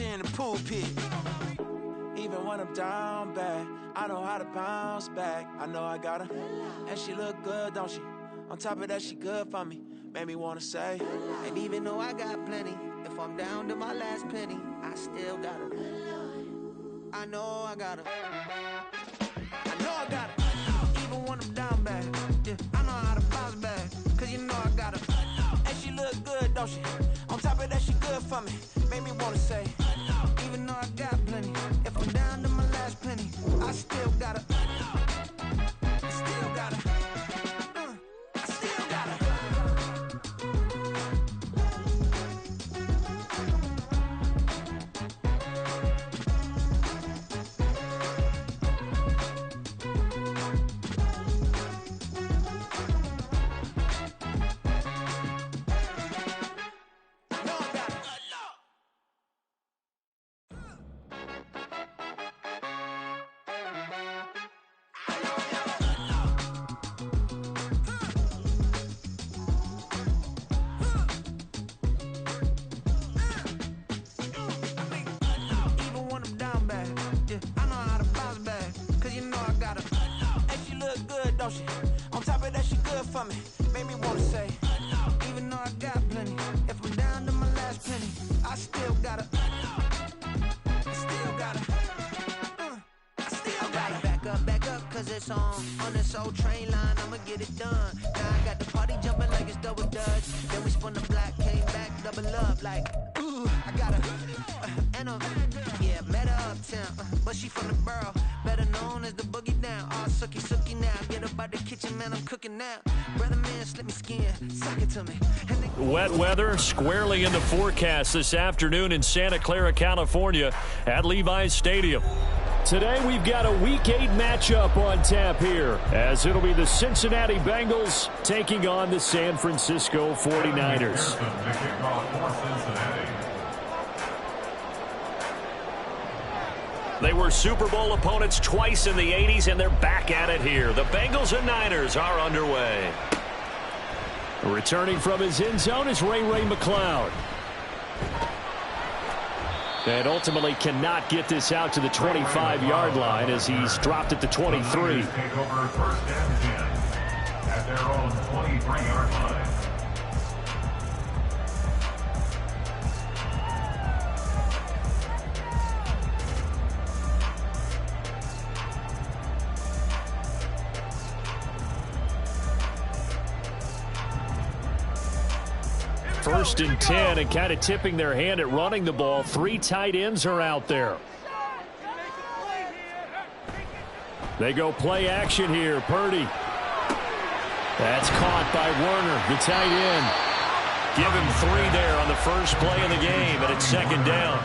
in the pool pit. Even when I'm down bad, I know how to bounce back. I know I got her, and she look good, don't she? On top of that, she good for me. Made me wanna say, and even though I got plenty, if I'm down to my last penny, I still got her. I know I got her. I know I got her. Even when I'm down bad, yeah, I know how to bounce back. Cause you know I got her. And she look good, don't she? On top of that, she good for me. Made me wanna say, even though I got plenty, if I'm down to my last penny, I still got her. I still got her. I still got her. On top of that, she good for me. Made me wanna say, even though I got plenty, if I'm down to my last penny, I still got her. I still got her. I still got her. Back up, cause it's on this old train line, I'ma get it done. Now I got the party jumping like it's double dutch. Then we spun the block, came back, double up, like, ooh, I got her. And yeah, met her uptown, but she from the borough, better known as the boogie down. All sucky now, get up out the kitchen, man, I'm cooking now. Brother man, slip me skin, suck it to me. Wet weather squarely in the forecast this afternoon in Santa Clara, California at Levi's Stadium. Today we've got a Week 8 matchup on tap here, as it'll be the Cincinnati Bengals taking on the San Francisco 49ers. They were Super Bowl opponents twice in the 80s, and they're back at it here. The Bengals and Niners are underway. Returning from his end zone is Ray McCloud. And ultimately cannot get this out to the 25-yard line as he's dropped at the 23. Take over first and 10 at their own 23-yard line. First and 10, and kind of tipping their hand at running the ball. 3 tight ends are out there. They go play action here. Purdy. That's caught by Werner, the tight end. Give him 3 there on the first play of the game, and it's second down.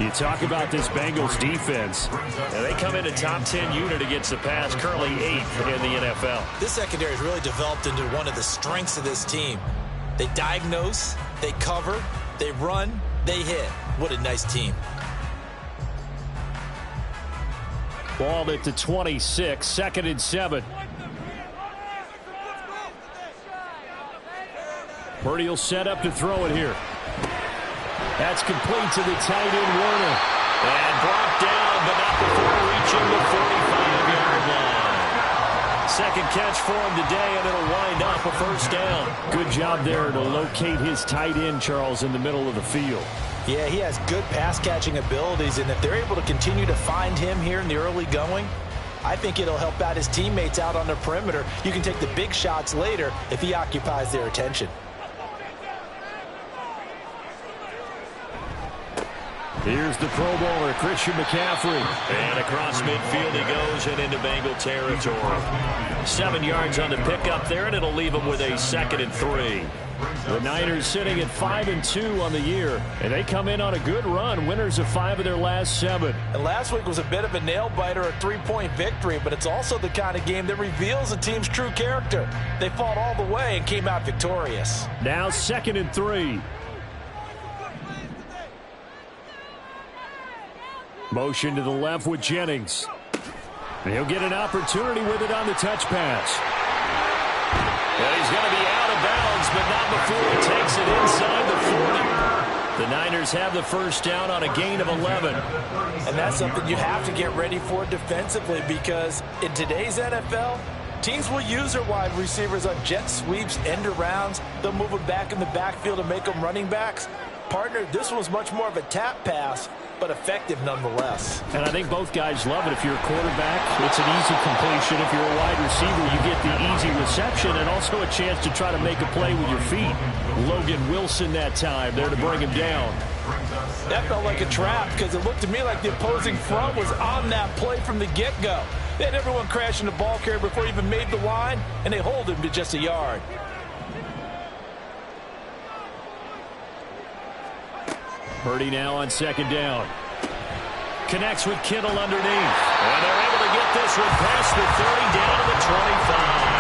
You talk about this Bengals defense. Now they come in a top 10 unit against the pass, currently 8th in the NFL. This secondary has really developed into one of the strengths of this team. They diagnose, they cover, they run, they hit. What a nice team. Ball at the 26, second and 7. Purdy will set up to throw it here. That's complete to the tight end, Werner. And brought down, but not before reaching the 45-yard line. Second catch for him today, and it'll wind up a first down. Good job there to locate his tight end, Charles, in the middle of the field. Yeah, he has good pass-catching abilities, and if they're able to continue to find him here in the early going, I think it'll help out his teammates out on the perimeter. You can take the big shots later if he occupies their attention. Here's the Pro Bowler, Christian McCaffrey. And across midfield he goes and into Bengal territory. 7 yards on the pickup there, and it'll leave him with a 2nd and 3. The Niners sitting at 5-2 on the year, and they come in on a good run, winners of 5 of their last 7. And last week was a bit of a nail-biter, a 3-point victory, but it's also the kind of game that reveals a team's true character. They fought all the way and came out victorious. Now 2nd and 3. Motion to the left with Jennings. And he'll get an opportunity with it on the touch pass. And he's going to be out of bounds, but not before he takes it inside the 40. The Niners have the first down on a gain of 11. And that's something you have to get ready for defensively, because in today's NFL, teams will use their wide receivers on jet sweeps, end arounds. They'll move them back in the backfield and make them running backs. Partner, this was much more of a tap pass, but effective nonetheless. And I think both guys love it. If you're a quarterback, it's an easy completion. If you're a wide receiver, you get the easy reception and also a chance to try to make a play with your feet. Logan Wilson that time there to bring him down. That felt like a trap, because it looked to me like the opposing front was on that play from the get-go. They had everyone crashing the ball carrier before he even made the line, and they hold him to just a yard. Purdy now on second down. Connects with Kittle underneath. And they're able to get this one past the 30 down to the 25.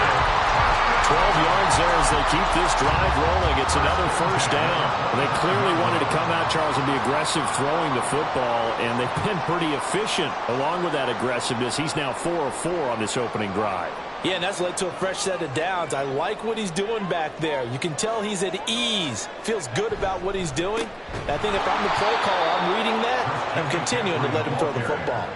12 yards there as they keep this drive rolling. It's another first down. They clearly wanted to come out, Charles, and be aggressive throwing the football, and they've been pretty efficient along with that aggressiveness. He's now 4 of 4 on this opening drive. Yeah, and that's led to a fresh set of downs. I like what he's doing back there. You can tell he's at ease. Feels good about what he's doing. And I think if I'm the play caller, I'm reading that. I'm continuing to let him throw the football.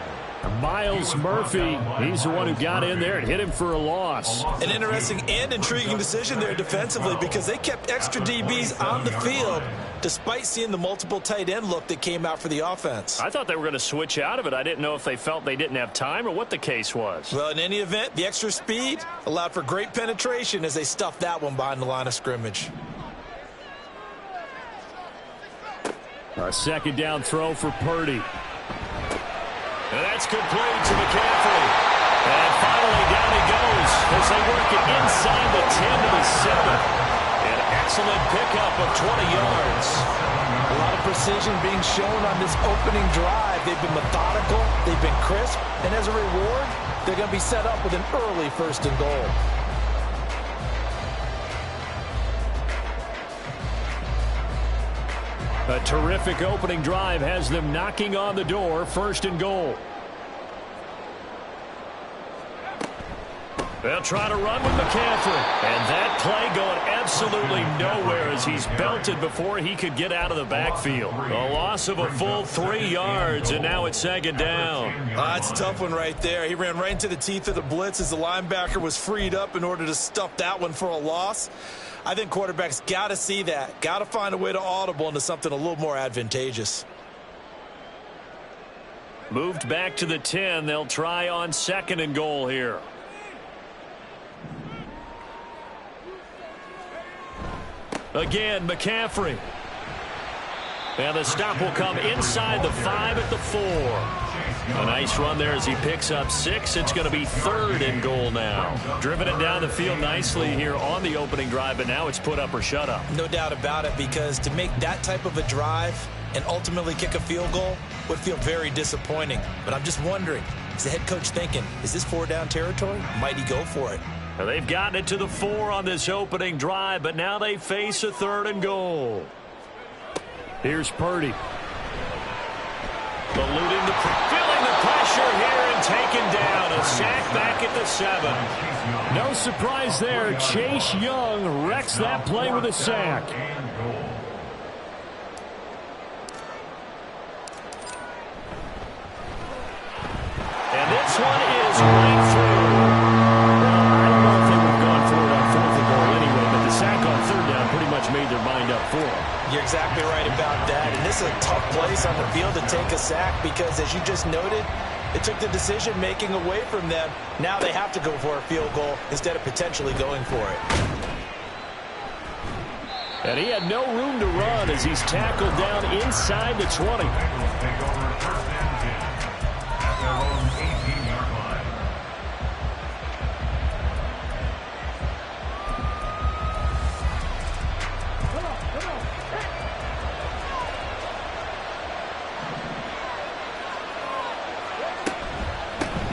Myles Murphy, he's the one who got in there and hit him for a loss. An interesting and intriguing decision there defensively, because they kept extra DBs on the field despite seeing the multiple tight end look that came out for the offense. I thought they were going to switch out of it. I didn't know if they felt they didn't have time or what the case was. Well, in any event, the extra speed allowed for great penetration as they stuffed that one behind the line of scrimmage. A second down throw for Purdy. And that's complete to McCaffrey. And finally down he goes as they work it inside the 10 to the 7. An excellent pickup of 20 yards. A lot of precision being shown on this opening drive. They've been methodical, they've been crisp, and as a reward, they're going to be set up with an early first and goal. A terrific opening drive has them knocking on the door, first and goal. They'll try to run with McCaffrey. And that play going absolutely nowhere as he's belted before he could get out of the backfield. A loss of a full 3 yards, and now it's second down. That's a tough one right there. He ran right into the teeth of the blitz as the linebacker was freed up in order to stuff that one for a loss. I think quarterbacks got to see that. Got to find a way to audible into something a little more advantageous. Moved back to the 10. They'll try on second and goal here. Again, McCaffrey. And the stop will come inside the 5 at the 4. A nice run there as he picks up 6. It's going to be third and goal now. Driven it down the field nicely here on the opening drive, but now it's put up or shut up. No doubt about it, because to make that type of a drive and ultimately kick a field goal would feel very disappointing. But I'm just wondering, is the head coach thinking, is this 4-down territory? Might he go for it? Now they've gotten it to the 4 on this opening drive, but now they face a third and goal. Here's Purdy. Feeling the pressure here and taken down. A sack back at the 7. No surprise there. Chase Young wrecks that play with a sack. And this one is right through. I don't know if they would have gone for it on 4th and goal anyway, but the sack on 3rd down pretty much made their mind up for them. You're exactly right about that. And this is a tough place on the field to take a sack because, as you just noted, it took the decision-making away from them. Now they have to go for a field goal instead of potentially going for it. And he had no room to run as he's tackled down inside the 20.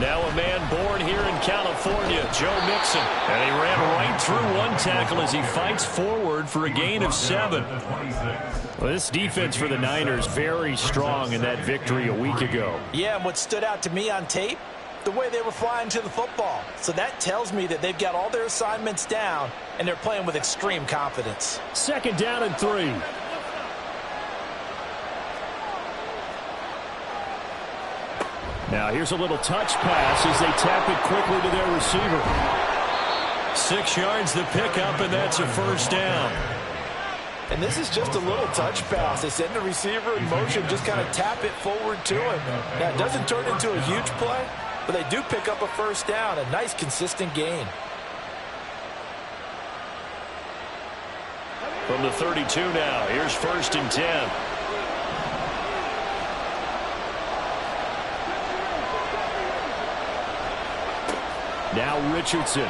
Now a man born here in California, Joe Mixon. And he ran right through one tackle as he fights forward for a gain of 7. Well, this defense for the Niners very strong in that victory a week ago. Yeah, and what stood out to me on tape, the way they were flying to the football. So that tells me that they've got all their assignments down, and they're playing with extreme confidence. Second down and 3. Now here's a little touch pass as they tap it quickly to their receiver. 6 yards the pickup, and that's a first down. And this is just a little touch pass. They send the receiver in motion, just kind of tap it forward to him. Now, it doesn't turn into a huge play, but they do pick up a first down. A nice, consistent gain. From the 32 now, here's 1st and 10. Now Richardson.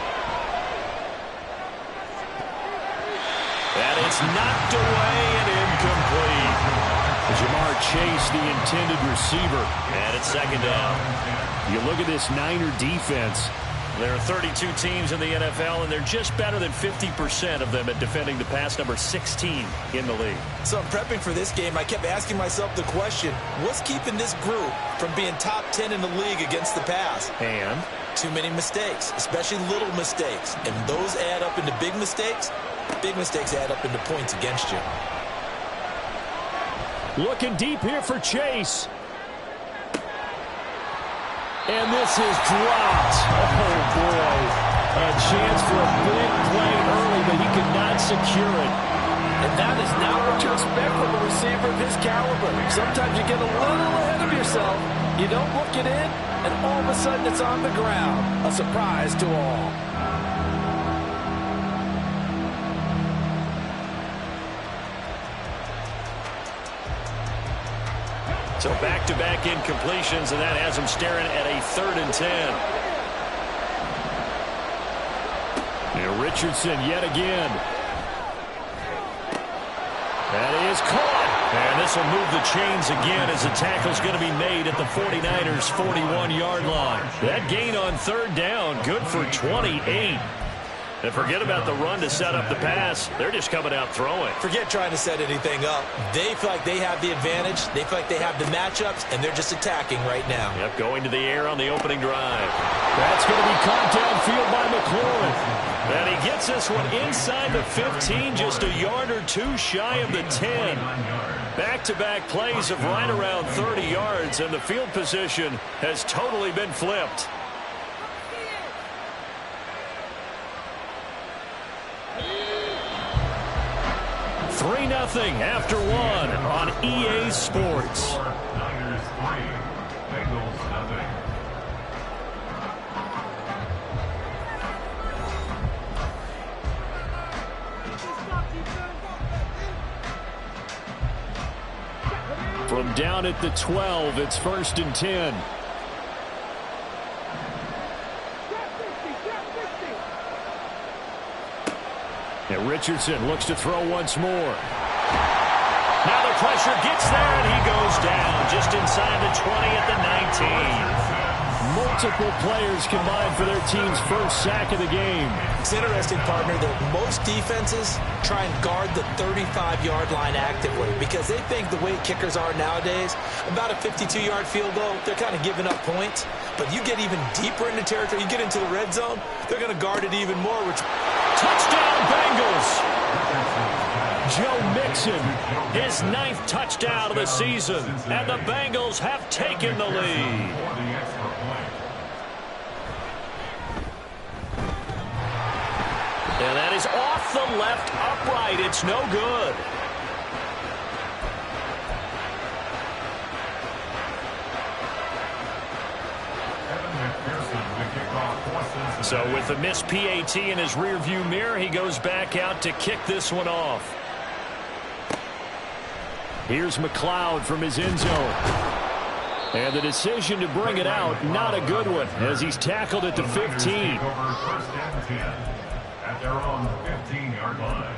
And it's knocked away and incomplete. Jamar Chase, the intended receiver. And it's 2nd down. You look at this Niner defense. There are 32 teams in the NFL, and they're just better than 50% of them at defending the pass, number 16 in the league. So I'm prepping for this game. I kept asking myself the question, what's keeping this group from being top 10 in the league against the pass? And? Too many mistakes, especially little mistakes. And those add up into big mistakes. Big mistakes add up into points against you. Looking deep here for Chase. And this is dropped. Oh, boy. A chance for a big play early, but he could not secure it. And that is not what you expect from a receiver of his caliber. Sometimes you get a little ahead of yourself. You don't look it in, and all of a sudden it's on the ground. A surprise to all. So back-to-back incompletions, and that has him staring at a 3rd and 10. Now Richardson yet again. That is caught. And this will move the chains again as the tackle's going to be made at the 49ers' 41-yard line. That gain on 3rd down, good for 28. And forget about the run to set up the pass. They're just coming out throwing. Forget trying to set anything up. They feel like they have the advantage. They feel like they have the matchups, and they're just attacking right now. Yep, going to the air on the opening drive. That's going to be caught downfield by McLaurin. And he gets this one inside the 15, just a yard or two shy of the 10. Back-to-back plays of right around 30 yards, and the field position has totally been flipped. Nothing after one on EA Sports. Niners 3, Bengals nothing. From down at the 12, it's 1st and 10. And Richardson looks to throw once more. Now the pressure gets there, and he goes down just inside the 20 at the 19. Multiple players combined for their team's first sack of the game. It's interesting, partner, that most defenses try and guard the 35-yard line actively because they think the way kickers are nowadays, about a 52-yard field goal, they're kind of giving up points. But you get even deeper into territory, you get into the red zone, they're going to guard it even more. Touchdown, Bengals! Joe Mixon, his 9th touchdown of the season, and the Bengals have taken the lead. And that is off the left upright. It's no good. So with the missed PAT in his rearview mirror, he goes back out to kick this one off. Here's McLeod from his end zone. And the decision to bring it out, not a good one, as he's tackled at the 15. First and 10 at their own 15-yard line.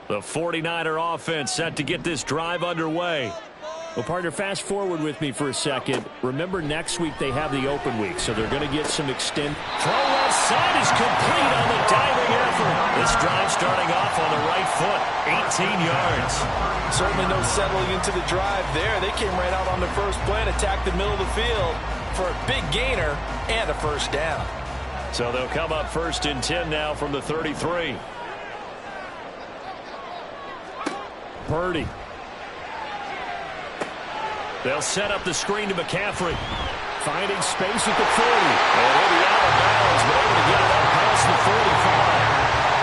The 49er offense set to get this drive underway. Well, partner, fast forward with me for a second. Remember, next week they have the open week, so they're going to get some extend. Throw left side is complete on the diving effort. This drive starting off on the right foot, 18 yards. Certainly no settling into the drive there. They came right out on the first play and attacked the middle of the field for a big gainer and a first down. So they'll come up 1st and 10 now from the 33. Purdy. They'll set up the screen to McCaffrey. Finding space at the 40. And he'll be out of bounds, but able to get it up past the 45.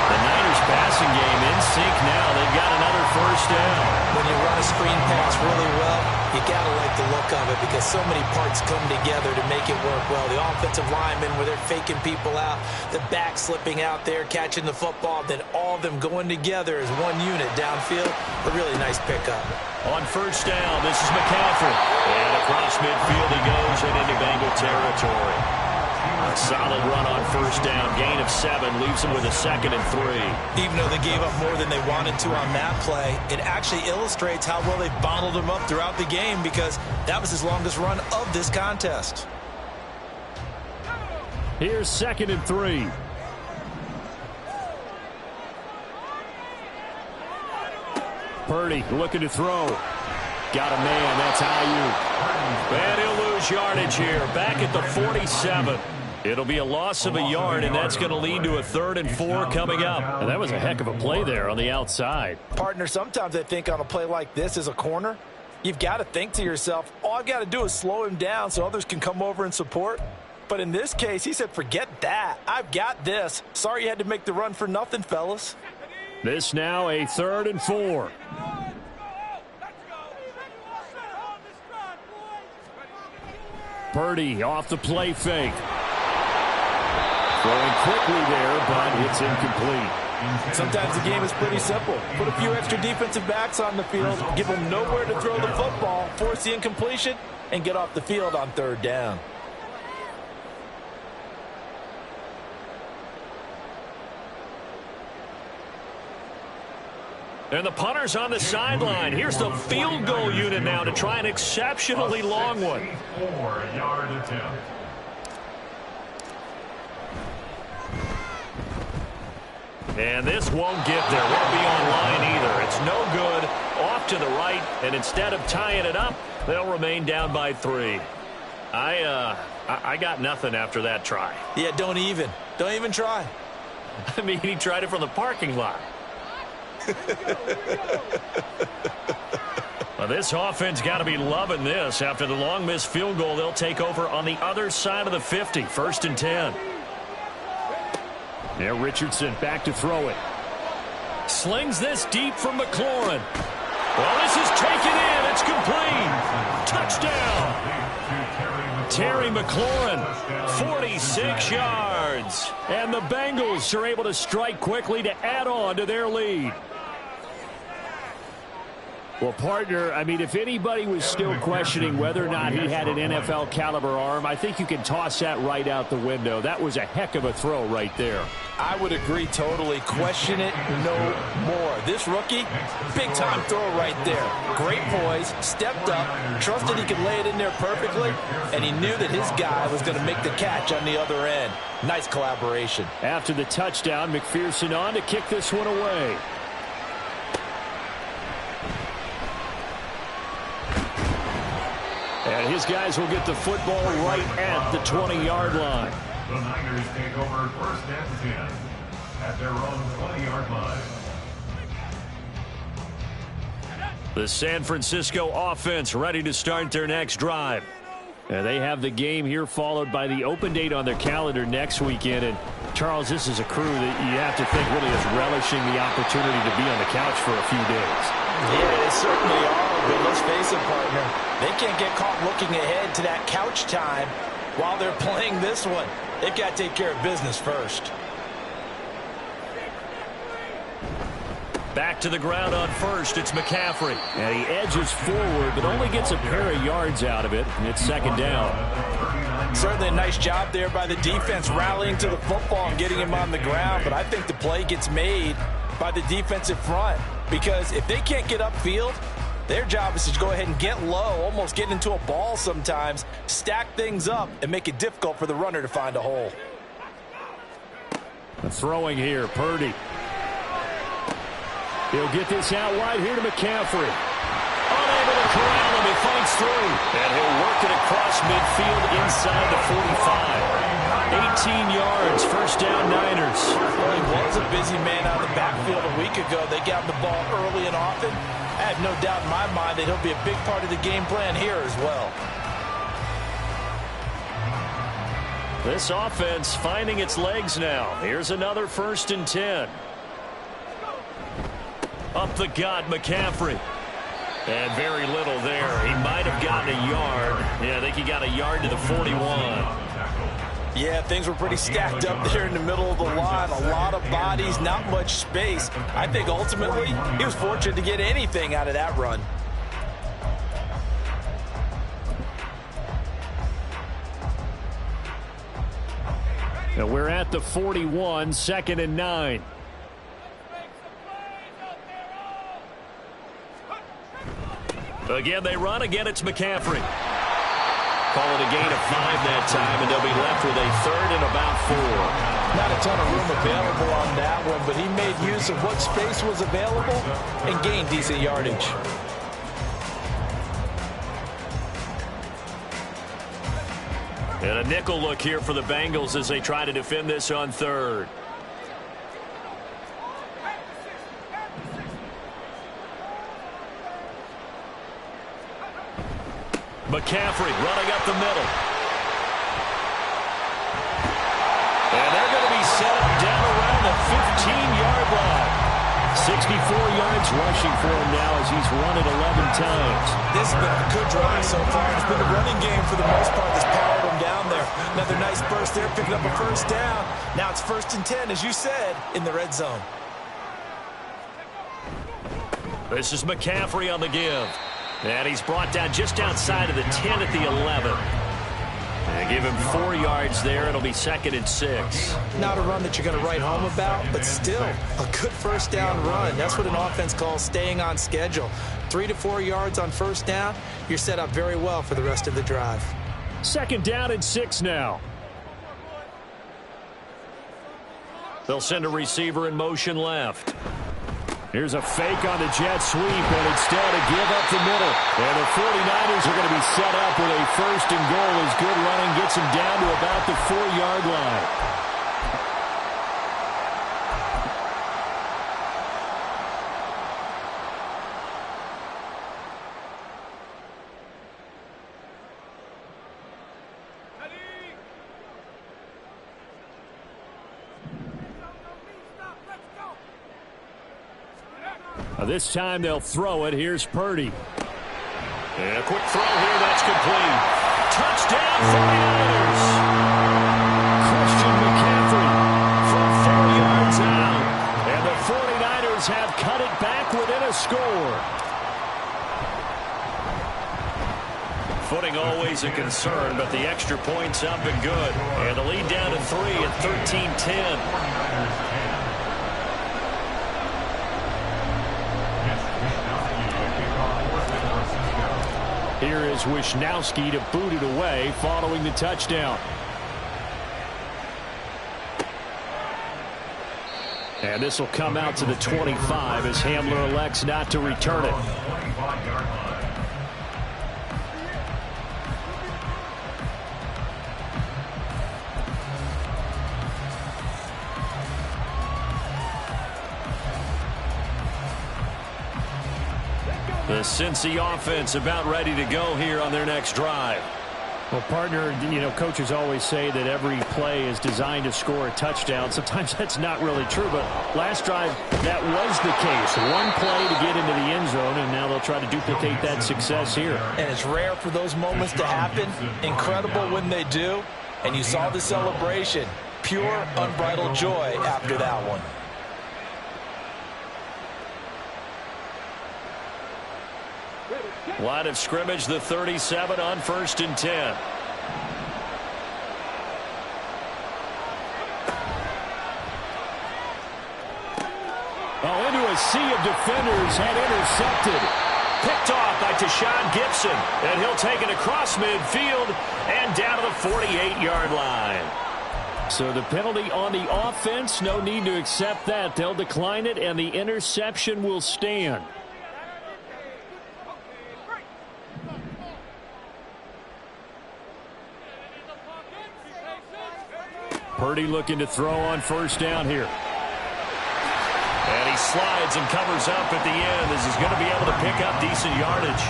The Niners passing game in sync now. They've got another 1st down. When you run a screen pass really well, you got to like the look of it because so many parts come together to make it work well. The offensive linemen where they're faking people out, the back slipping out there, catching the football, then all of them going together as one unit downfield. A really nice pickup. On 1st down, this is McCaffrey. And across midfield he goes and into Bengal territory. A solid run on 1st down. Gain of 7 leaves them with a 2nd and 3. Even though they gave up more than they wanted to on that play, it actually illustrates how well they bottled them up throughout the game because that was his longest run of this contest. Here's 2nd and 3. Purdy looking to throw. Got a man. That's Ayuk. And he'll lose yardage here. Back at the 47. It'll be a loss of a yard, and that's going to lead to a 3rd and 4 coming up. And that was a heck of a play there on the outside. Partner, sometimes I think on a play like this as a corner, you've got to think to yourself, all I've got to do is slow him down so others can come over and support. But in this case, he said, forget that. I've got this. Sorry you had to make the run for nothing, fellas. This now a 3rd and 4. Purdy off the play fake. Throwing quickly there, but it's incomplete. Sometimes the game is pretty simple. Put a few extra defensive backs on the field, give them nowhere to throw the football, force the incompletion, and get off the field on 3rd down. And the punter's on the sideline. Here's the field goal unit now to try an exceptionally long one. 4-yard attempt. And this won't get there. Won't be on line either. It's no good. Off to the right, and instead of tying it up, they'll remain down by 3. I got nothing after that try. Yeah, don't even try. I mean, he tried it from the parking lot. Well, this offense got to be loving this. After the long missed field goal, they'll take over on the other side of the 50. 1st and 10. Now Richardson back to throw it. Slings this deep from McLaurin. Well, this is taken in. It's complete. Touchdown. Terry McLaurin, 46 yards. And the Bengals are able to strike quickly to add on to their lead. Well, partner, I mean, if anybody was still questioning whether or not he had an NFL caliber arm, I think you can toss that right out the window. That was a heck of a throw right there. I would agree totally. Question it no more. This rookie, big-time throw right there. Great poise, stepped up, trusted he could lay it in there perfectly, and he knew that his guy was going to make the catch on the other end. Nice collaboration. After the touchdown, McPherson on to kick this one away. And his guys will get the football right at the 20-yard line. The Niners take over 1st and 10 at their own 20-yard line. The San Francisco offense ready to start their next drive. And they have the game here followed by the open date on their calendar next weekend. And, Charles, this is a crew that you have to think really is relishing the opportunity to be on the couch for a few days. Yeah, they certainly are. But let's face it, partner, they can't get caught looking ahead to that couch time while they're playing this one. They've got to take care of business first. Back to the ground on 1st. It's McCaffrey. And he edges forward, but only gets a pair of yards out of it. And it's 2nd down. Certainly a nice job there by the defense rallying to the football and getting him on the ground. But I think the play gets made by the defensive front. Because if they can't get upfield, their job is to go ahead and get low, almost get into a ball sometimes, stack things up, and make it difficult for the runner to find a hole. The throwing here, Purdy. He'll get this out wide here to McCaffrey. Unable to corral him, he fights through. And he'll work it across midfield inside the 45. 18 yards, first down Niners. Well, he was a busy man out of the backfield a week ago. They got him the ball early and often. I have no doubt in my mind that he'll be a big part of the game plan here as well. This offense finding its legs now. Here's another 1st and 10. Up the gut, McCaffrey. And very little there. He might have gotten a yard. Yeah, I think he got a yard to the 41. Yeah, things were pretty stacked up there in the middle of the line. A lot of bodies, not much space. I think ultimately he was fortunate to get anything out of that run. And we're at the 41, 2nd and 9. Again, they run. Again, it's McCaffrey. Call it a gain of 5 that time, and they'll be left with a 3rd and about 4. Not a ton of room available on that one, but he made use of what space was available and gained decent yardage. And a nickel look here for the Bengals as they try to defend this on 3rd. McCaffrey running up the middle. And they're going to be set up down around the 15-yard line. 64 yards rushing for him now as he's run it 11 times. This has been a good drive so far. It's been a running game for the most part that's powered him down there. Another nice burst there, picking up a 1st down. Now it's 1st and 10, as you said, in the red zone. This is McCaffrey on the give. And he's brought down just outside of the 10 at the 11. And give him 4 yards there. It'll be 2nd and 6. Not a run that you're going to write home about, but still a good 1st down run. That's what an offense calls staying on schedule. 3 to 4 yards on 1st down. You're set up very well for the rest of the drive. 2nd down and 6 now. They'll send a receiver in motion left. Here's a fake on the jet sweep, and instead a give up the middle. And the 49ers are going to be set up with a 1st and goal as good running gets them down to about the 4-yard line. This time they'll throw it. Here's Purdy. And a quick throw here. That's complete. Touchdown 49ers. Christian McCaffrey from 4 yards out. And the 49ers have cut it back within a score. Footing always a concern, but the extra point's up and good. And the lead down to 3 at 13-10. Here is Wisnowski to boot it away following the touchdown. And this will come out to the 25 as Hamler elects not to return it. The Cincy offense about ready to go here on their next drive. Well, partner, coaches always say that every play is designed to score a touchdown. Sometimes that's not really true, but last drive, that was the case. One play to get into the end zone, and now they'll try to duplicate that success here. And it's rare for those moments to happen. Incredible when they do. And you saw the celebration. Pure, unbridled joy after that one. Line of scrimmage, the 37 on 1st and 10. Oh, into a sea of defenders and intercepted. Picked off by Tashawn Gibson. And he'll take it across midfield and down to the 48-yard line. So the penalty on the offense, no need to accept that. They'll decline it, and the interception will stand. Purdy looking to throw on first down here. And he slides and covers up at the end as he's going to be able to pick up decent yardage.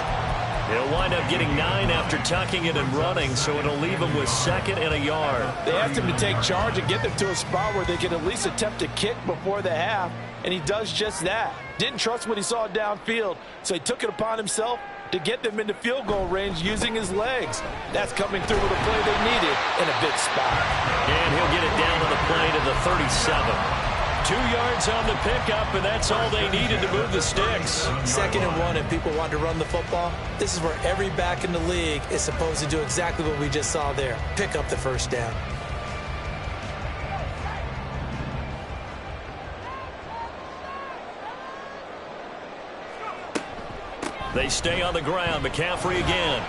He'll wind up getting 9 after tucking it and running, so it'll leave him with 2nd and a yard. They asked him to take charge and get them to a spot where they could at least attempt to kick before the half, and he does just that. Didn't trust what he saw downfield, so he took it upon himself to get them into field goal range using his legs. That's coming through with a play they needed in a big spot. And he'll get it down on the play to the 37. 2 yards on the pickup, and that's all they needed to move the sticks. 2nd and 1, and people want to run the football. This is where every back in the league is supposed to do exactly what we just saw there. Pick up the first down. They stay on the ground. McCaffrey again.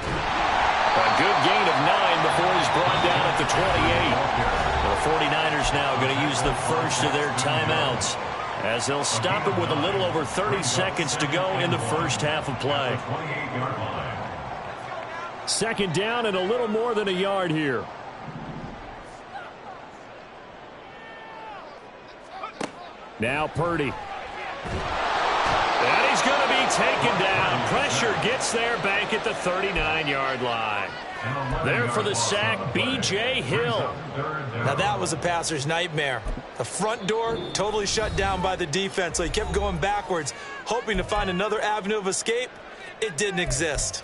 A good gain of 9 before he's brought down at the 28. The 49ers now going to use the first of their timeouts as they'll stop it with a little over 30 seconds to go in the first half of play. 2nd down and a little more than a yard here. Now Purdy. And he's going to be taken down. Pressure gets there back at the 39-yard line. There for the sack, B.J. Hill. Now that was a passer's nightmare. The front door totally shut down by the defense, so he kept going backwards, hoping to find another avenue of escape. It didn't exist.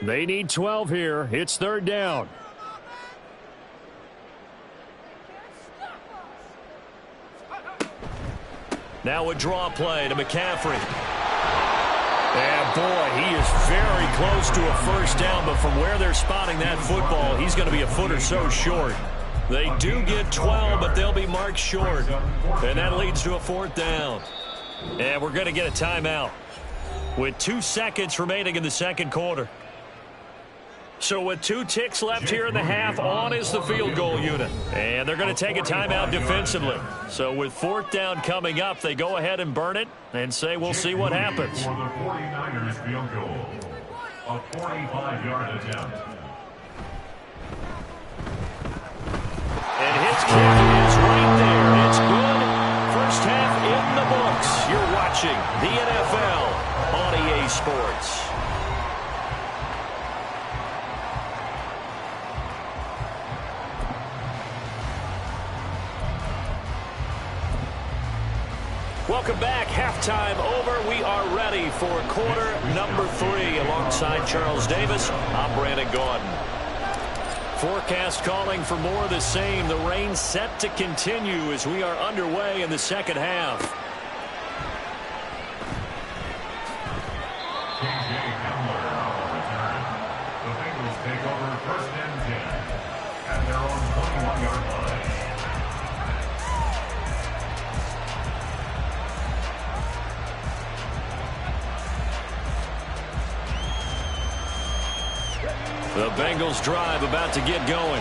They need 12 here. It's 3rd down. Now a draw play to McCaffrey. And boy, he is very close to a first down, but from where they're spotting that football, he's going to be a foot or so short. They do get 12, but they'll be marked short. And that leads to a 4th down. And we're going to get a timeout with 2 seconds remaining in the 2nd quarter. So with 2 ticks left here in the half, on is the field goal unit. And they're going to take a timeout defensively. So with 4th down coming up, they go ahead and burn it and say we'll see what happens. For the 49ers field goal, a 45-yard attempt. And his kick is right there. It's good. First half in the books. You're watching the NFL on EA Sports. Welcome back. Halftime over. We are ready for quarter number 3. Alongside Charles Davis, I'm Brandon Gordon. Forecast calling for more of the same. The rain set to continue as we are underway in the 2nd half. The Bengals take over 1st and 10 at their own 21-yard line. The Bengals drive about to get going.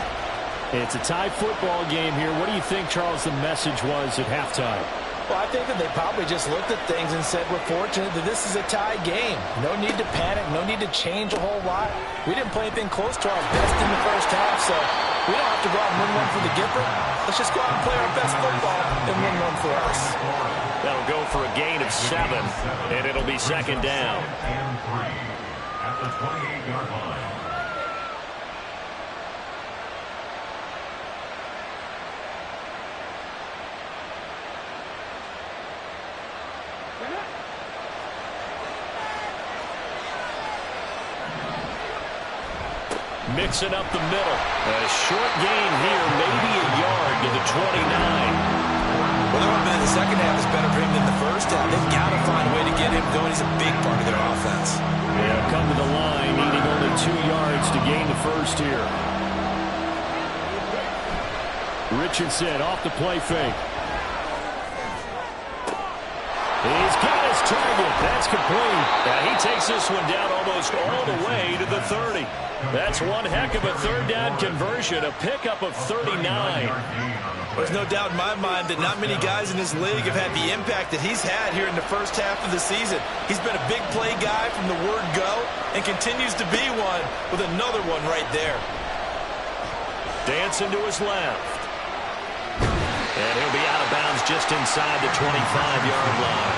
It's a tie football game here. What do you think, Charles, the message was at halftime? Well, I think that they probably just looked at things and said, we're fortunate that this is a tie game. No need to panic, no need to change a whole lot. We didn't play anything close to our best in the first half, so we don't have to go out and win one for the Gipper. Let's just go out and play our best football and win one for us. That'll go for a gain of 7, and it'll be 2nd down. And 3 at the 28-yard line. Mixing up the middle. A short gain here, maybe a yard to the 29. Well, they're up in the second half is better for him than the first half. They've got to find a way to get him going. He's a big part of their offense. They'll come to the line, needing only 2 yards to gain the first here. Richardson off the play fake. He's got his target. That's complete. Now he takes this one down almost all the way to the 30. That's one heck of a third down conversion, a pickup of 39. There's no doubt in my mind that not many guys in this league have had the impact that he's had here in the first half of the season. He's been a big play guy from the word go and continues to be one with another one right there. Dancing to his left. And he'll be out of bounds just inside the 25-yard line.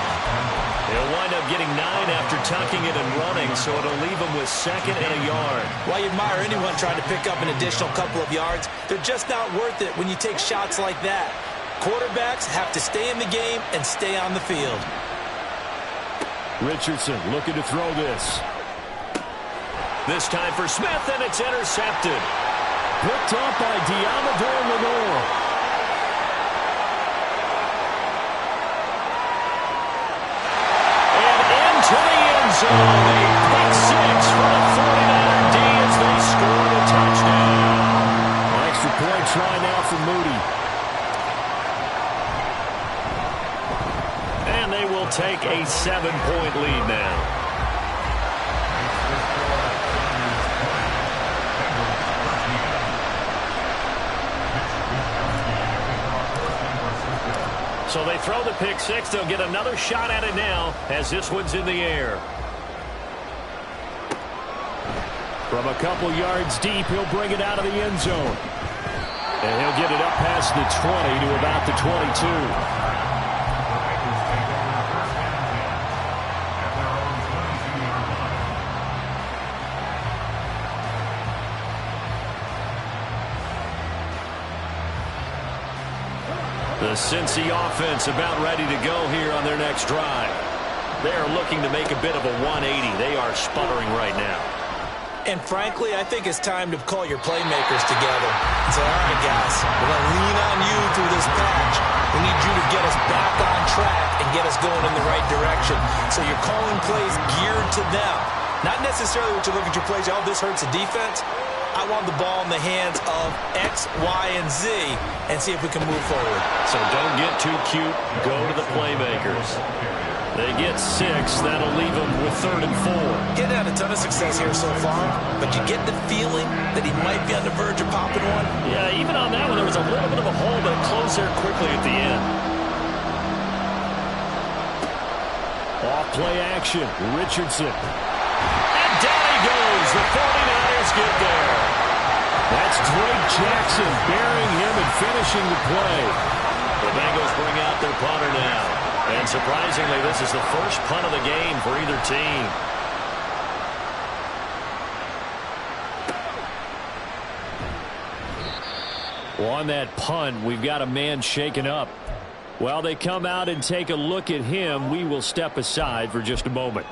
He'll wind up getting 9 after tucking it and running, so it'll leave him with 2nd and a yard. While you admire anyone trying to pick up an additional couple of yards, they're just not worth it when you take shots like that. Quarterbacks have to stay in the game and stay on the field. Richardson looking to throw this. This time for Smith, and it's intercepted. Picked up by Diamador Lenore. To the end zone, a pick 6 for the 49er D as they scored a touchdown. Extra point try now for Moody. And they will take a 7-point lead now. So they throw the pick 6. They'll get another shot at it now as this one's in the air. From a couple yards deep, he'll bring it out of the end zone. And he'll get it up past the 20 to about the 22. The Cincy offense about ready to go here on their next drive. They are looking to make a bit of a 180. They are sputtering right now. And frankly, I think it's time to call your playmakers together and say, all right, guys, we're going to lean on you through this patch. We need you to get us back on track and get us going in the right direction. So you're calling plays geared to them. Not necessarily what you look at your plays, oh, this hurts the defense. I want the ball in the hands of X, Y, and Z and see if we can move forward. So don't get too cute. Go to the playmakers. They get 6. That'll leave them with 3rd and 4. Getting had a ton of success here so far, but you get the feeling that he might be on the verge of popping one. Yeah, even on that one, there was a little bit of a hole, but it closed there quickly at the end. Off play action. Richardson. And down he goes. The 49ers get there. That's Drake Jackson burying him and finishing the play. The Bengals bring out their punter now. And surprisingly, this is the first punt of the game for either team. Well, on that punt, we've got a man shaken up. While they come out and take a look at him, we will step aside for just a moment.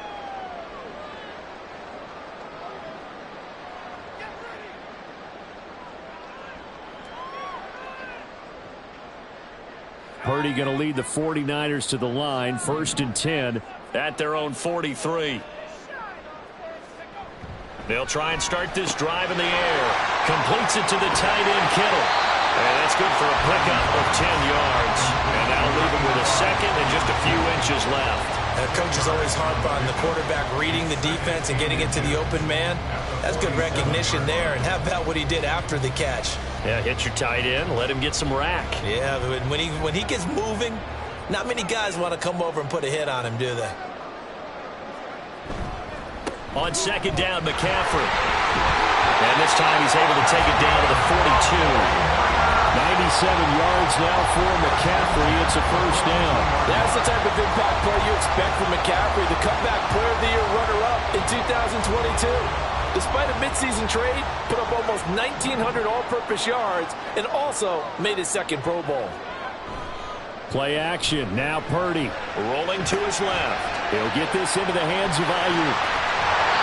Purdy going to lead the 49ers to the line, 1st and 10 at their own 43. They'll try and start this drive in the air. Completes it to the tight end, Kittle. And that's good for a pickup of 10 yards. And that'll leave him with a 2nd and just a few inches left. Coaches always harp on the quarterback reading the defense and getting it to the open man. That's good recognition there. And how about what he did after the catch? Yeah, hit your tight end, let him get some rack. Yeah, when he gets moving, not many guys want to come over and put a hit on him, do they? On 2nd down, McCaffrey. And this time he's able to take it down to the 42. 97 yards now for McCaffrey. It's a 1st down. That's the type of impact play you expect from McCaffrey, the comeback player of the year runner-up in 2022. Despite a midseason trade, put up almost 1,900 all-purpose yards and also made his 2nd Pro Bowl. Play action. Now Purdy rolling to his left. He'll get this into the hands of Ayuk.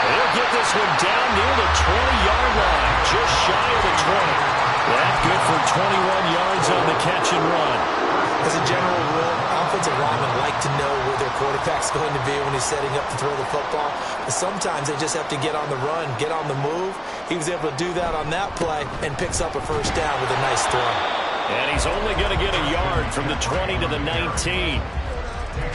He'll get this one down near the 20-yard line, just shy of the 20. That good for 21 yards on the catch and run. As a general rule, offensive linemen like to know where their quarterback's going to be when he's setting up to throw the football. But sometimes they just have to get on the run, get on the move. He was able to do that on that play and picks up a 1st down with a nice throw. And he's only going to get a yard from the 20 to the 19.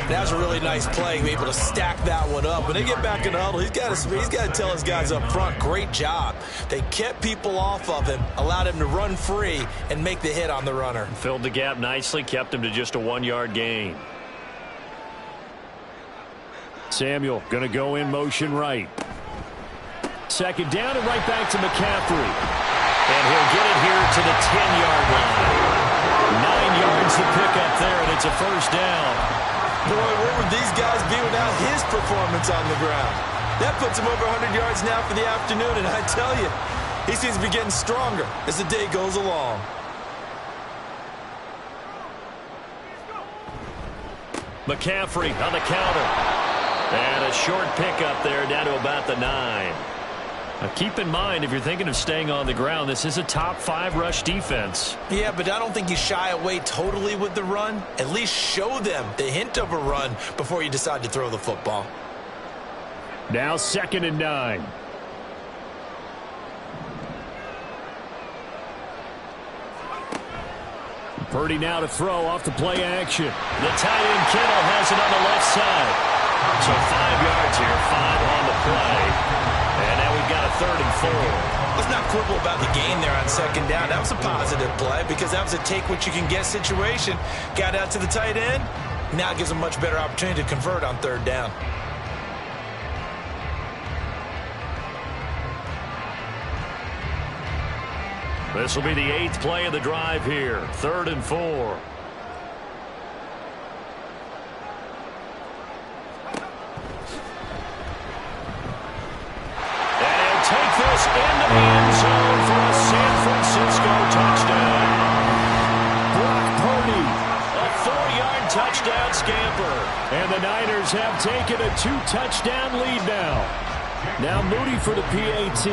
That was a really nice play, able to stack that one up. When they get back in the huddle, he's got to tell his guys up front, great job. They kept people off of him, allowed him to run free and make the hit on the runner. Filled the gap nicely, kept him to just a 1-yard gain. Samuel going to go in motion right. Second down and right back to McCaffrey. And he'll get it here to the 10-yard line. 9 yards to pick up there, and it's a first down. Boy, where would these guys be without his performance on the ground? That puts him over 100 yards now for the afternoon, and I tell you, he seems to be getting stronger as the day goes along. McCaffrey on the counter. And a short pickup there down to about the 9. Now keep in mind, if you're thinking of staying on the ground, this is a top 5 rush defense. Yeah, but I don't think you shy away totally with the run. At least show them the hint of a run before you decide to throw the football. Now 2nd and 9. Purdy now to throw off the play action. The tight end Kittle has it on the left side. So 5 yards here, 5 on the play. And now we've got a 3rd and 4. Let's not quibble about the gain there on 2nd down. That was a positive play because that was a take-what-you-can-get situation. Got out to the tight end. Now gives a much better opportunity to convert on 3rd down. This will be the 8th play of the drive here. 3rd and 4. Take this into the end zone for a San Francisco touchdown. Brock Purdy, a 4-yard touchdown scamper. And the Niners have taken a 2-touchdown lead now. Now Moody for the PAT.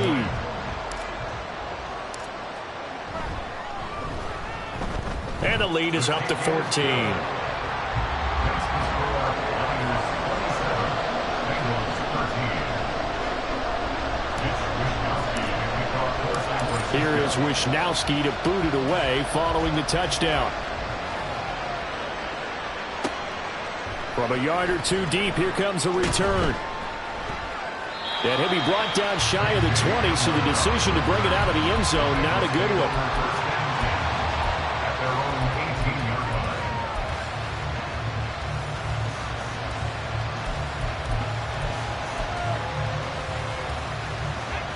And the lead is up to 14. Here is Wisnowski to boot it away following the touchdown. From a yard or 2 deep, here comes a return. And he'll be brought down shy of the 20, so the decision to bring it out of the end zone, not a good one.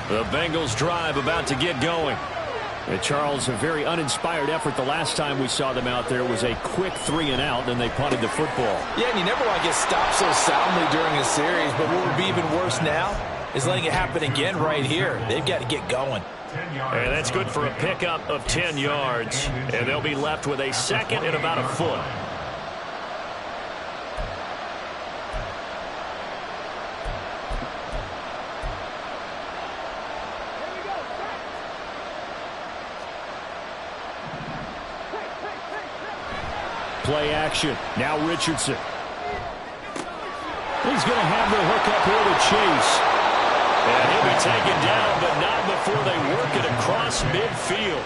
The Bengals drive about to get going. And Charles, a very uninspired effort the last time we saw them out there was a quick 3-and-out, and they punted the football. Yeah, and you never want to get stopped so soundly during a series, but what would be even worse now is letting it happen again right here. They've got to get going. And that's good for a pickup of 10 yards, and they'll be left with a 2nd and about a foot. Play action. Now Richardson. He's going to have the hook up here to Chase. And he'll be taken down, but not before they work it across midfield.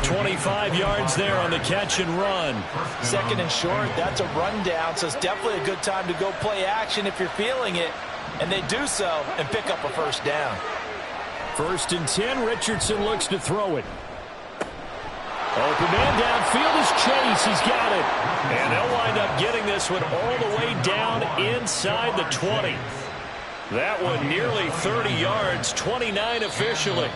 25 yards there on the catch and run. 2nd and short, that's a rundown, so it's definitely a good time to go play action if you're feeling it. And they do so and pick up a 1st down. 1st and 10, Richardson looks to throw it. Open man downfield is Chase. He's got it. And they'll wind up getting this one all the way down inside the 20. That one nearly 30 yards, 29 officially.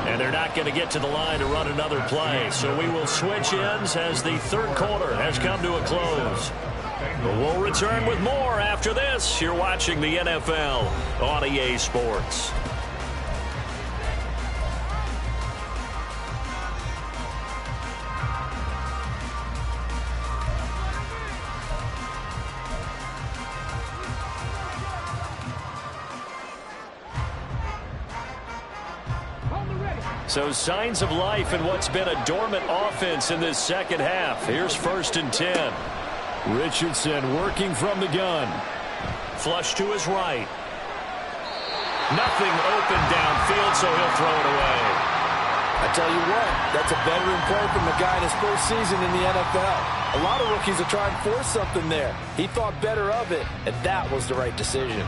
And they're not going to get to the line to run another play. So we will switch ends as the 3rd quarter has come to a close. But we'll return with more after this. You're watching the NFL on EA Sports. So signs of life in what's been a dormant offense in this 2nd half. Here's 1st and 10. Richardson working from the gun. Flush to his right. Nothing open downfield, so he'll throw it away. I tell you what, that's a veteran play from a guy in his first season in the NFL. A lot of rookies are trying to force something there. He thought better of it, and that was the right decision.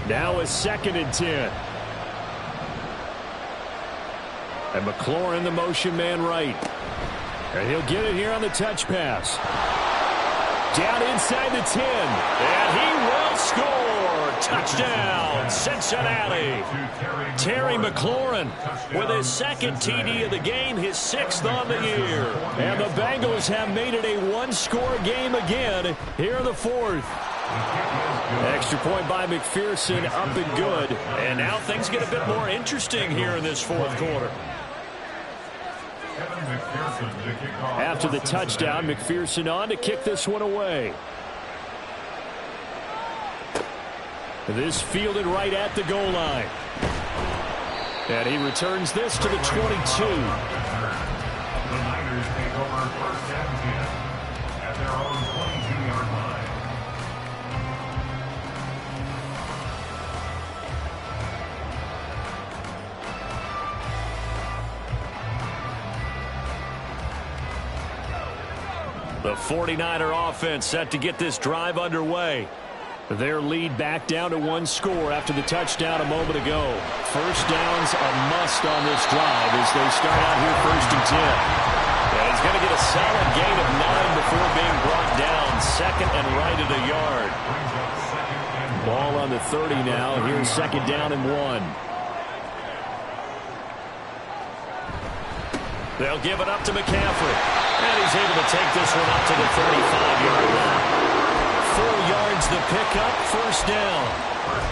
Now a 2nd and 10. And McLaurin, the motion man right. And he'll get it here on the touch pass. Down inside the 10. And he will score. Touchdown, Cincinnati. Terry McLaurin with his 2nd TD of the game, his 6th on the year. And the Bengals have made it a one-score game again here in the 4th. Extra point by McPherson, up and good. And now things get a bit more interesting here in this 4th quarter. After the touchdown, McPherson on to kick this one away. This fielded right at the goal line. And he returns this to the 22. The Niners take over 1st and 10 at their own 22-yard line. The 49er offense set to get this drive underway. Their lead back down to 1 score after the touchdown a moment ago. First down's a must on this drive as they start out here 1st and 10. And he's going to get a solid gain of 9 before being brought down. 2nd and right at a yard. Ball on the 30 now. Here's 2nd down and 1. They'll give it up to McCaffrey. And he's able to take this one up to the 35-yard line. 4 yards the pickup, 1st down.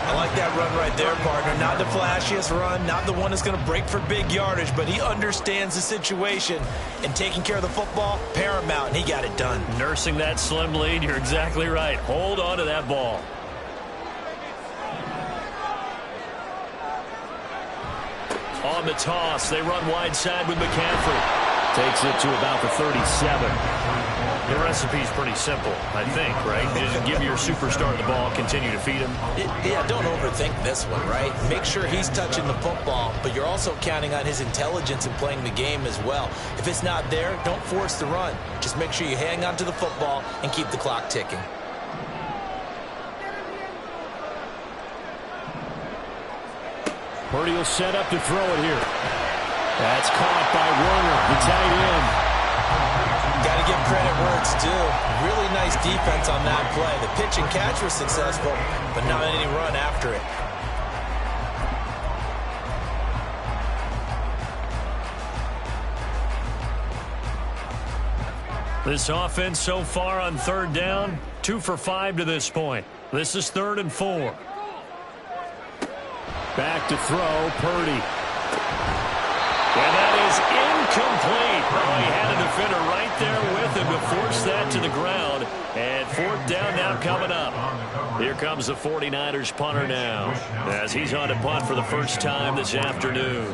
I like that run right there, partner. Not the flashiest run, not the one that's going to break for big yardage, but he understands the situation, and taking care of the football, paramount, and he got it done. Nursing that slim lead, you're exactly right. Hold on to that ball. On the toss, they run wide side with McCaffrey. Takes it to about the 37. The recipe's pretty simple, I think, right? You just give your superstar the ball, continue to feed him. Yeah, don't overthink this one, right? Make sure he's touching the football, but you're also counting on his intelligence in playing the game as well. If it's not there, don't force the run. Just make sure you hang on to the football and keep the clock ticking. Purdy will set up to throw it here. That's caught by Werner, the tight end. Got to give credit where it's due. Really nice defense on that play. The pitch and catch was successful, but not any run after it. This offense so far on 3rd down, 2 for 5 to this point. This is 3rd and 4. Back to throw, Purdy. And that is incomplete. Oh, he had a defender right there with him to force that to the ground. And 4th down now coming up. Here comes the 49ers punter now, as he's on to punt for the first time this afternoon.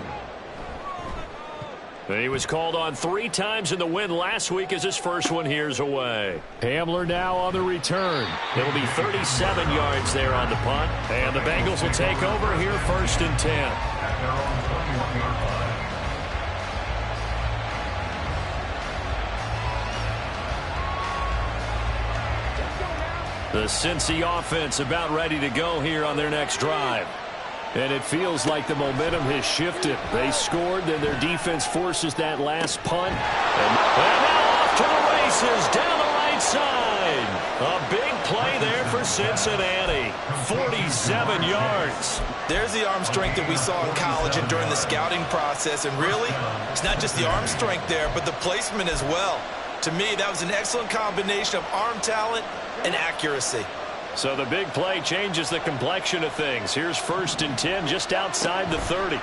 He was called on 3 times in the win last week as his first one here's away. Hamler now on the return. It'll be 37 yards there on the punt. And the Bengals will take over here 1st and 10. The Cincy offense about ready to go here on their next drive. And it feels like the momentum has shifted. They scored, then their defense forces that last punt. And now off to the races down the right side. A big play there for Cincinnati. 47 yards. There's the arm strength that we saw in college and during the scouting process. And really, it's not just the arm strength there, but the placement as well. To me, that was an excellent combination of arm talent and accuracy. So the big play changes the complexion of things. Here's 1st and 10 just outside the 30.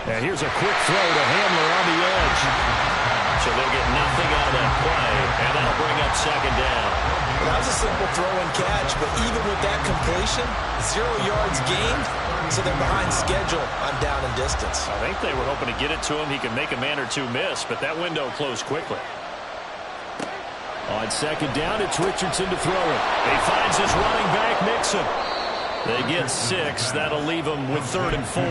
And here's a quick throw to Hamler on the edge. So they'll get nothing out of that play, and that'll bring up 2nd down. Well, that was a simple throw and catch, but even with that completion, 0 yards gained, so they're behind schedule on down and distance. I think they were hoping to get it to him. He could make a man or two miss, but that window closed quickly. On 2nd down, it's Richardson to throw it. He finds his running back, Mixon. They get 6. That'll leave them with 3rd and 4.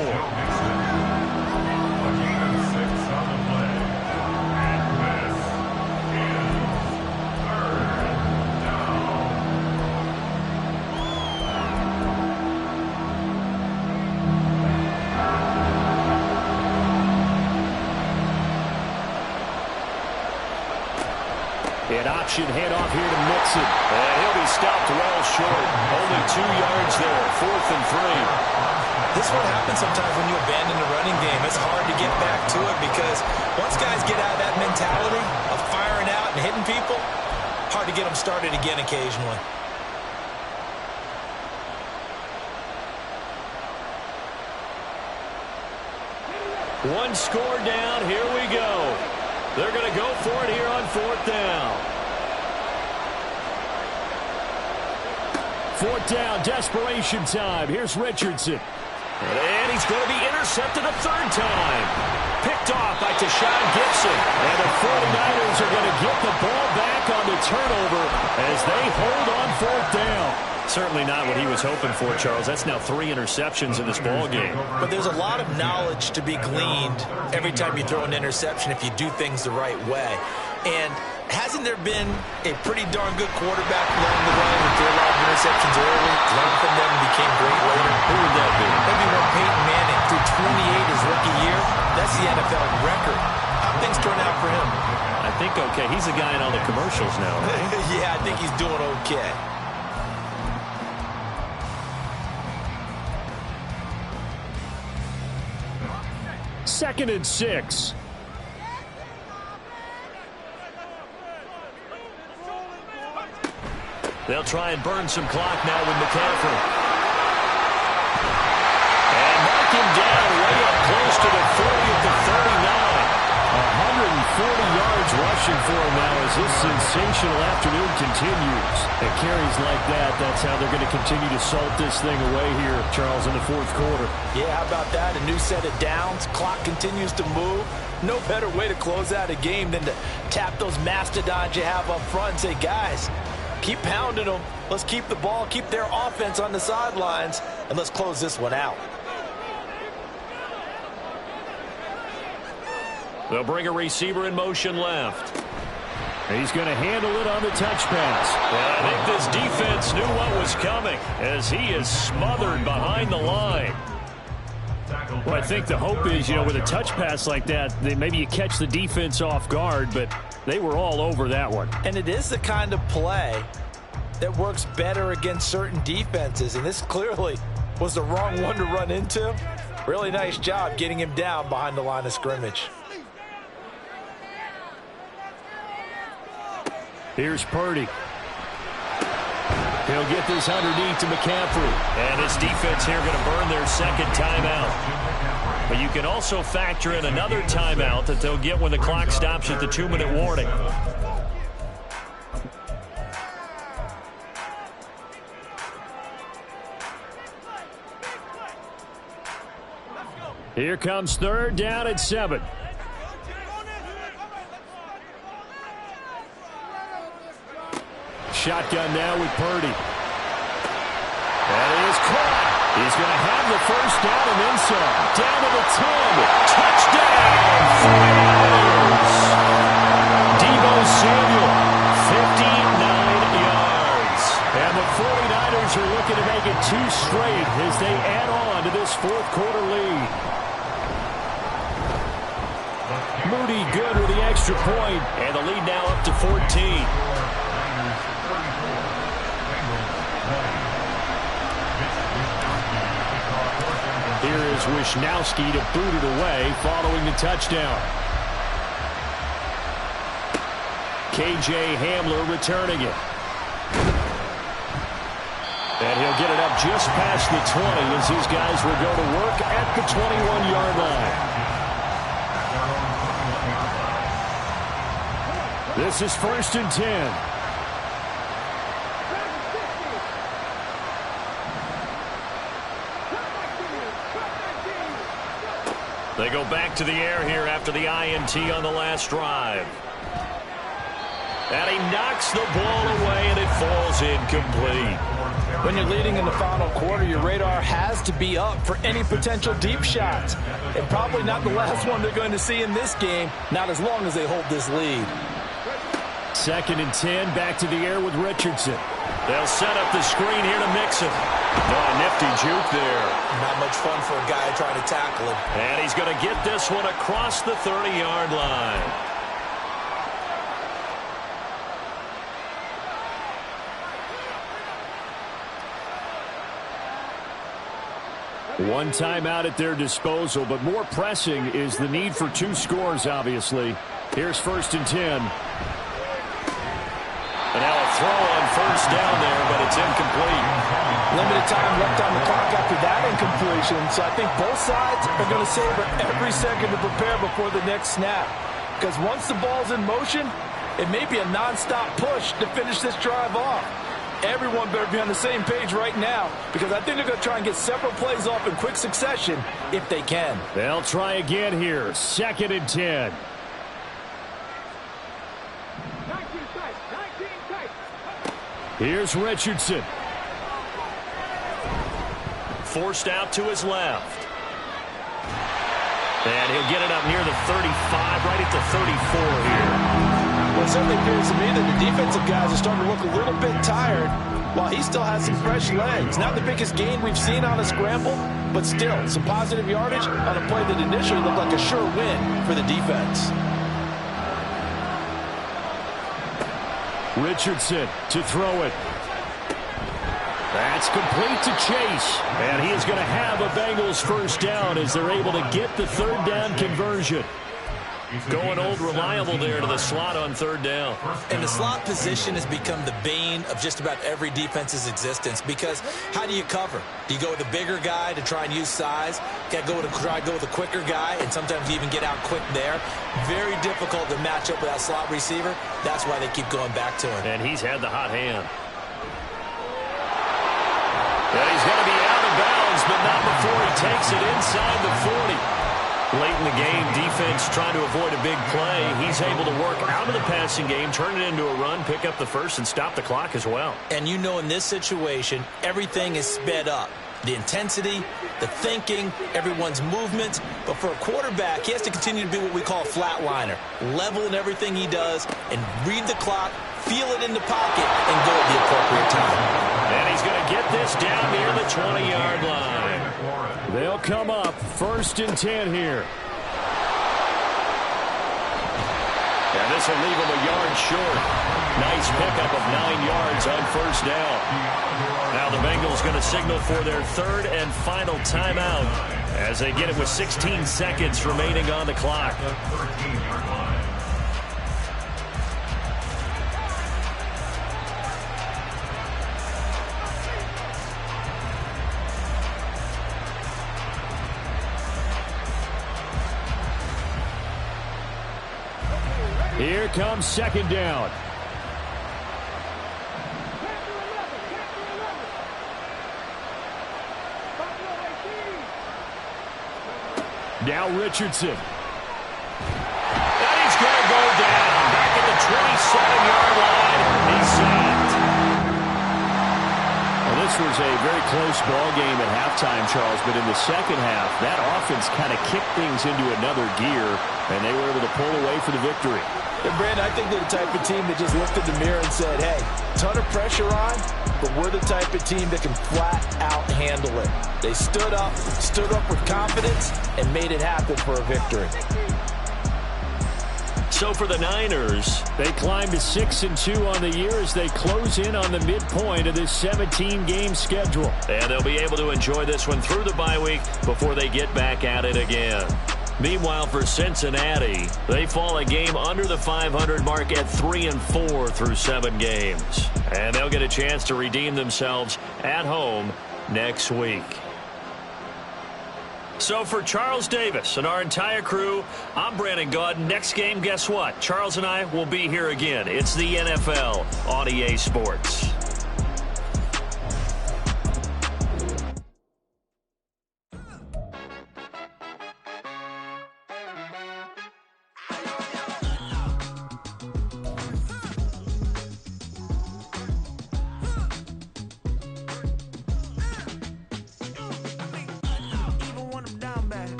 An option handoff here to Mixon. And he'll be stopped well short. Only 2 yards there. 4th and 3. This is what happens sometimes when you abandon the running game. It's hard to get back to it because once guys get out of that mentality of firing out and hitting people, hard to get them started again occasionally. One score down. Here we go. They're going to go for it here on 4th down. 4th down, desperation time. Here's Richardson. And he's going to be intercepted a 3rd time. Picked off by Tashawn Gibson. And the 49ers are going to get the ball back on the turnover as they hold on 4th down. Certainly not what he was hoping for, Charles. That's now 3 interceptions in this ball game. But there's a lot of knowledge to be gleaned every time you throw an interception if you do things the right way. And hasn't there been a pretty darn good quarterback along the way who threw a lot of interceptions early, learned from them, and became great later? Who would that be? Maybe when Peyton Manning threw 28 his rookie year. That's the NFL record. How things turn out for him? I think okay. He's the guy in all the commercials now, right? Yeah, I think he's doing okay. Second and 6. They'll try and burn some clock now with McCaffrey. And mark him down way up close to the 40 at the 39. 140 yards rushing for him now as this sensational afternoon continues. And carries like that, that's how they're going to continue to salt this thing away here, Charles, in the 4th quarter. Yeah, how about that? A new set of downs. Clock continues to move. No better way to close out a game than to tap those mastodons you have up front and say, guys, keep pounding them. Let's keep the ball, keep their offense on the sidelines, and let's close this one out. They'll bring a receiver in motion left. He's going to handle it on the touch pass. And I think this defense knew what was coming as he is smothered behind the line. Well, I think the hope is, with a touch pass like that, maybe you catch the defense off guard, but they were all over that one. And it is the kind of play that works better against certain defenses, and this clearly was the wrong one to run into. Really nice job getting him down behind the line of scrimmage. Here's Purdy. He'll get this underneath to McCaffrey. And his defense here going to burn their 2nd timeout. But you can also factor in another timeout that they'll get when the clock stops at the 2-minute warning. Here comes 3rd down and 7. Shotgun now with Purdy. That is caught. He's going to have the 1st down and then some. Down to the 10. Touchdown! 49ers. Deebo Samuel, 59 yards. And the 49ers are looking to make it 2 straight as they add on to this 4th quarter lead. Moody good with the extra point. And the lead now up to 14. Here is Wisnowski to boot it away following the touchdown. KJ Hamler returning it. And he'll get it up just past the 20 as these guys will go to work at the 21-yard line. This is 1st and 10. They go back to the air here after the INT on the last drive. And he knocks the ball away, and it falls incomplete. When you're leading in the final quarter, your radar has to be up for any potential deep shots. And probably not the last one they're going to see in this game, not as long as they hold this lead. 2nd and 10, back to the air with Richardson. They'll set up the screen here to mix it. Oh, nifty juke there. Not much fun for a guy trying to tackle him. And he's going to get this one across the 30-yard line. One timeout at their disposal, but more pressing is the need for 2 scores, obviously. Here's 1st and 10. And now a throw on 1st down there, but it's incomplete. Limited time left on the clock after that incompletion, so I think both sides are going to savor every second to prepare before the next snap. Because once the ball's in motion, it may be a nonstop push to finish this drive off. Everyone better be on the same page right now, because I think they're going to try and get several plays off in quick succession if they can. They'll try again here. 2nd and 10. Here's Richardson. Forced out to his left. And he'll get it up near the 35, right at the 34 here. Well, it certainly appears to me that the defensive guys are starting to look a little bit tired while he still has some fresh legs. Not the biggest gain we've seen on a scramble, but still some positive yardage on a play that initially looked like a sure win for the defense. Richardson to throw it. That's complete to Chase. And he is going to have a Bengals 1st down as they're able to get the 3rd down conversion. Going old reliable there to the slot on 3rd down. And the slot position has become the bane of just about every defense's existence, because how do you cover? Do you go with a bigger guy to try and use size? Got to try to go with a quicker guy, and sometimes you even get out quick there. Very difficult to match up with that slot receiver. That's why they keep going back to him. And he's had the hot hand. And he's going to be out of bounds, but not before he takes it inside the 40. Late in the game, defense trying to avoid a big play. He's able to work out of the passing game, turn it into a run, pick up the 1st, and stop the clock as well. And you know, in this situation, everything is sped up. The intensity, the thinking, everyone's movement. But for a quarterback, he has to continue to be what we call a flatliner. Level in everything he does and read the clock, feel it in the pocket, and go at the appropriate time. And he's going to get this down near the 20-yard line. They'll come up 1st and 10 here. And this will leave him a yard short. Nice pickup of 9 yards on 1st down. Now the Bengals going to signal for their 3rd and final timeout as they get it with 16 seconds remaining on the clock. Here comes 2nd down. Now Richardson. And he's going to go down. Back at the 27-yard line. He's sacked. Well, this was a very close ball game at halftime, Charles, but in the second half, that offense kind of kicked things into another gear, and they were able to pull away for the victory. And Brandon, I think they're the type of team that just looked in the mirror and said, hey, ton of pressure on, but we're the type of team that can flat out handle it. They stood up with confidence, and made it happen for a victory. So for the Niners, they climb to 6-2 on the year as they close in on the midpoint of this 17-game schedule. And they'll be able to enjoy this one through the bye week before they get back at it again. Meanwhile, for Cincinnati, they fall a game under the 500 mark at 3-4 through 7 games. And they'll get a chance to redeem themselves at home next week. So for Charles Davis and our entire crew, I'm Brandon Gaud. Next game, guess what? Charles and I will be here again. It's the NFL on EA Sports.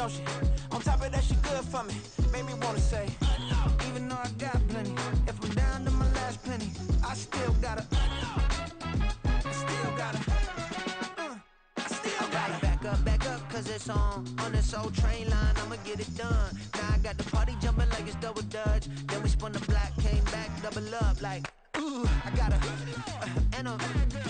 don't she? On top of that, she good for me. Made me wanna say, even though I got plenty, if I'm down to my last penny, I still gotta, back up, cause it's on this old train line, I'ma get it done. Now I got the party jumping like it's double dutch. Then we spun the block, came back, double up like, ooh, I got her, and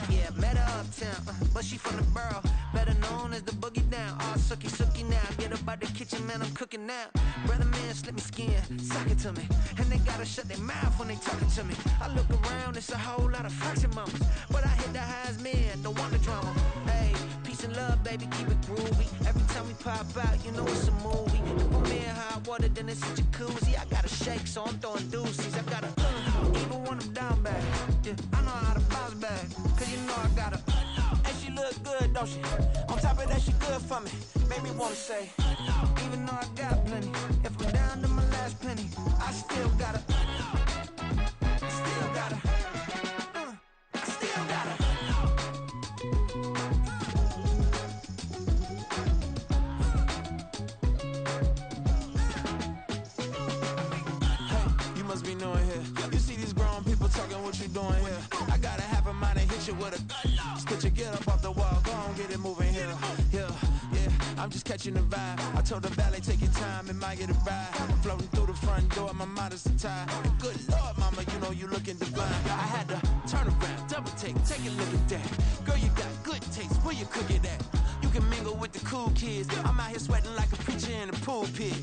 yeah, met her uptown, but she from the borough, better known as the boogie down. All sookie now, get up out the kitchen, man, I'm cooking now. Brother man, slip me skin, suck it to me, and they gotta shut their mouth when they talking to me. I look around, it's a whole lot of fraction mamas, but I hit the highs, man, don't want the drama. Hey, peace and love, baby, keep it groovy. Every time we pop out, you know it's a movie. If I'm in hot water, then it's a jacuzzi. I gotta shake, so I'm throwing deuces. I gotta, even when I'm down bad, yeah, I know how to bounce back, cause you know I gotta. And she look good, don't she? On top of that, she good for me. Made me wanna say, even though I got plenty, if I'm down to my last penny, I still gotta, still gotta. must be knowing here. You see these grown people talking, what you doing here? I got a half a mind to hit you with a spit your get up off the wall, go on, get it moving here. Yeah, I'm just catching the vibe. I told the valet, take your time, it might get a ride. Floating through the front door, my mind is tied. Good Lord, mama, you know you looking divine. I had to turn around, double take a look at that. Girl, you got good taste, where you cook it at? You can mingle with the cool kids. I'm out here sweating like a preacher in a pulpit.